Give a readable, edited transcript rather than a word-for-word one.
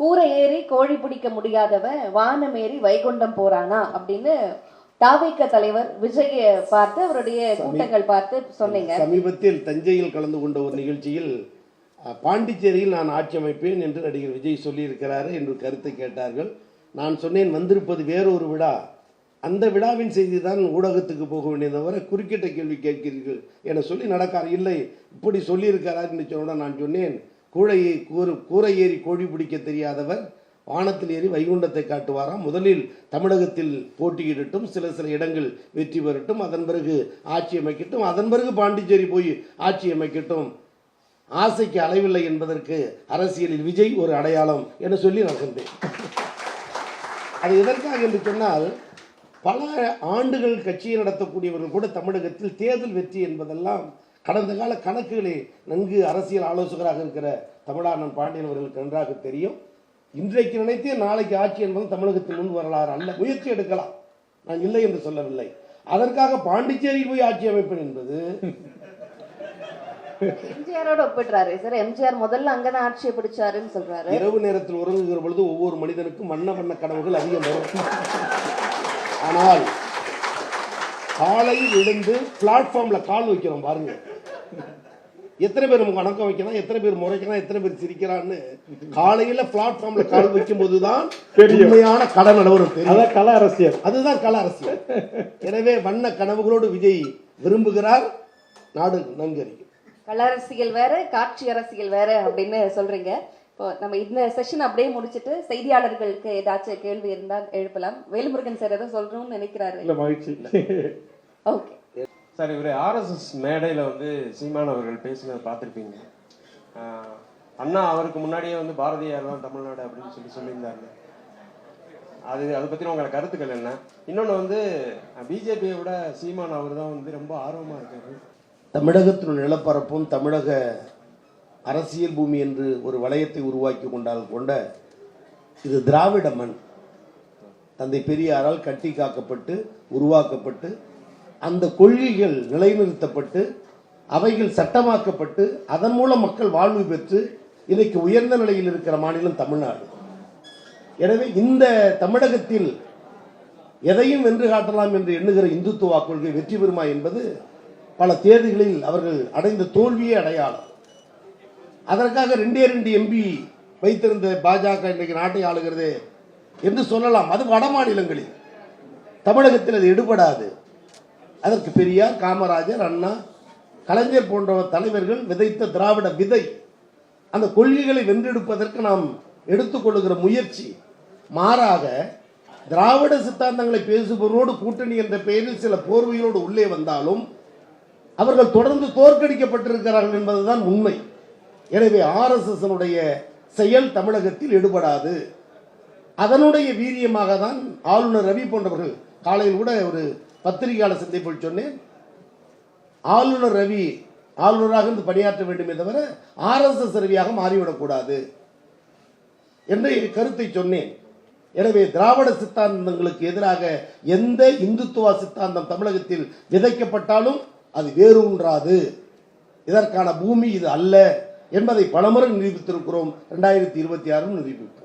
கூரை ஏறி கோழி பிடிக்க முடியாதவன் வானம் ஏறி வைகுண்டம் போறானா அப்படின்னு தாவேக தலைவர் விஜயை பார்த்து அவருடைய கூட்டங்கள் பார்த்து சொன்னீங்க. சமீபத்தில் தஞ்சையில் கலந்து கொண்ட ஒரு நிகழ்ச்சியில் பாண்டிச்சேரியில் நான் ஆட்சி அமைப்பேன் என்று நடிகர் விஜய் சொல்லியிருக்கிறாரு என்று கருத்தை கேட்டார்கள். நான் சொன்னேன், வந்திருப்பது வேறொரு விழா, அந்த விழாவின் செய்தி தான் ஊடகத்துக்கு போக வேண்டியதை தவிர குறுக்கிட்ட கேள்வி கேட்கிறீர்கள் என சொல்லி நடக்கார். இல்லை, இப்படி சொல்லியிருக்கிறார் என்று சொன்ன நான் சொன்னேன், கூரை ஏறி கோழி பிடிக்க தெரியாதவர் வானத்தில் ஏறி வைகுண்டத்தை காட்டுவாராம். முதலில் தமிழகத்தில் போட்டியிடட்டும், சில இடங்கள் வெற்றி பெறட்டும், அதன் பிறகு ஆட்சி அமைக்கட்டும், அதன் பிறகு பாண்டிச்சேரி போய் ஆட்சி அமைக்கட்டும். ஆசைக்கு அளவில்லை என்பதற்கு அரசியலில் விஜய் ஒரு அடையாளம் என சொல்லி நான் சொன்னேன். அது எதற்காக என்று சொன்னால், பல ஆண்டுகள் கட்சியை நடத்தக்கூடியவர்கள் கூட தமிழகத்தில் தேர்தல் வெற்றி என்பதெல்லாம் கடந்த கால கணக்குகளே நன்கு அரசியல் ஆலோசகராக இருக்கிற தமிழானன் பாண்டியன் அவர்களுக்கு நன்றாக தெரியும். இன்றைக்கு நினைத்தே நாளைக்கு ஆட்சி என்பது தமிழகத்தில் முன் வரலாறு அல்ல. முயற்சி எடுக்கலாம், நான் இல்லை என்று சொல்லவில்லை. அதற்காக பாண்டிச்சேரியில் போய் ஆட்சி அமைப்பேன் என்பது எம்ஜிஆரோட ஒப்பிடுறாரு சார். எம்ஜிஆர் முதல்ல அங்கதான் ஆட்சியை பிடிச்சாருன்னு சொல்றாரு. இரவு நேரத்தில் உறங்குகிற பொழுது ஒவ்வொரு மனிதனுக்கும் வண்ண கனவுகள் அதிகம் வரும். ஆனால் காலையில் எழுந்து பிளாட்ஃபார்ம்ல கால் வைக்கிறோம் பாருங்க, எத்தனை பேர் வணக்கம் வைக்கலாம், எத்தனை பேர் முறைக்கலாம், எத்தனை பேர் சிரிக்கிறான்னு காலையில பிளாட்ஃபார்ம்ல கால் வைக்கும் போதுதான் உண்மையான கல நிலவரம் தெரியும். கல அரசியல், அதுதான் கல அரசியல். எனவே வண்ண கனவுகளோடு விஜய் விரும்புகிறார், நாடு நன்கறியும். கல அரசியல் வேற, காட்சி அரசியல் வேற அப்படின்னு சொல்றீங்க. இப்போ நம்ம இந்த செஷன் அப்படியே முடிச்சுட்டு செய்தியாளர்களுக்கு ஏதாச்சும் கேள்வி இருந்தால் எழுப்பலாம். வேலுமுருகன் சார் ஏதோ சொல்றோம்னு நினைக்கிறாரு. மகிழ்ச்சி. ஓகே சார், இவர் ஆர்எஸ்எஸ் மேடையில் சீமான் அவர்கள் பேசினதை பார்த்துருப்பீங்க. அண்ணா அவருக்கு முன்னாடியே பாரதியார் தான் தமிழ்நாடு அப்படின்னு சொல்லியிருந்தாரு. அதை பற்றின உங்களை கருத்துக்கள் என்ன? இன்னொன்று பிஜேபியை விட சீமான் அவர் தான் ரொம்ப ஆர்வமாக இருக்காரு. தமிழகத்தின் நிலப்பரப்பும் தமிழக அரசியல் பூமி என்று ஒரு வளையத்தை உருவாக்கி கொண்ட இது திராவிட மண். தந்தை பெரியாரால் கட்டி காக்கப்பட்டு உருவாக்கப்பட்டு அந்த கொள்கைகள் நிலைநிறுத்தப்பட்டு அவைகள் சட்டமாக்கப்பட்டு அதன் மூலம் மக்கள் வாழ்வு பெற்று இன்னைக்கு உயர்ந்த நிலையில் இருக்கிற மாநிலம் தமிழ்நாடு. எனவே இந்த தமிழகத்தில் எதையும் வென்று காட்டலாம் என்று எண்ணுகிற இந்துத்துவ கொள்கை வெற்றி பெறுமா என்பது பல தேர்தல்களில் அவர்கள் அடைந்த தோல்வியே அடையாளம். அதற்காக 2 எம்பி வைத்திருந்த பாஜக இன்றைக்கு நாட்டை ஆளுகிறது என்று சொல்லலாம். அது வட மாநிலங்களில், தமிழகத்தில் அது எடுபடாது. அதற்கு பெரியார், காமராஜர், அண்ணா, கலைஞர் போன்ற தலைவர்கள் விதைத்த திராவிட விதை. அந்த கொள்கைகளை வென்றெடுப்பதற்கு நாம் எடுத்துக்கொள்ளுகிற முயற்சி மாறாக திராவிட சித்தாந்தங்களை பேசுபவரோடு கூட்டணி என்ற பெயரில் சில போர்வையோடு உள்ளே வந்தாலும் அவர்கள் தொடர்ந்து தோற்கடிக்கப்பட்டிருக்கிறார்கள் என்பதுதான் உண்மை. எனவே RSS செயல் தமிழகத்தில் எடுபடாது. அதனுடைய வீரியமாக தான் ஆளுநர் ரவி போன்றவர்கள், காலையில் கூட ஒரு பத்திரிகையாளர் சந்திப்பில் சொன்னேன், ஆளுநர் ரவி ஆளுநராக பணியாற்ற வேண்டுமே தவிர RSS ரவியாக மாறிவிடக்கூடாது என்ற கருத்தை சொன்னேன். எனவே திராவிட சித்தாந்தங்களுக்கு எதிராக எந்த இந்துத்துவ சித்தாந்தம் தமிழகத்தில் விதைக்கப்பட்டாலும் அது வேரூன்றாது. இதற்கான பூமி இது அல்ல என்பதை பலமுறை நிரூபித்திருக்கிறோம். 2026 நிரூபிப்போம்.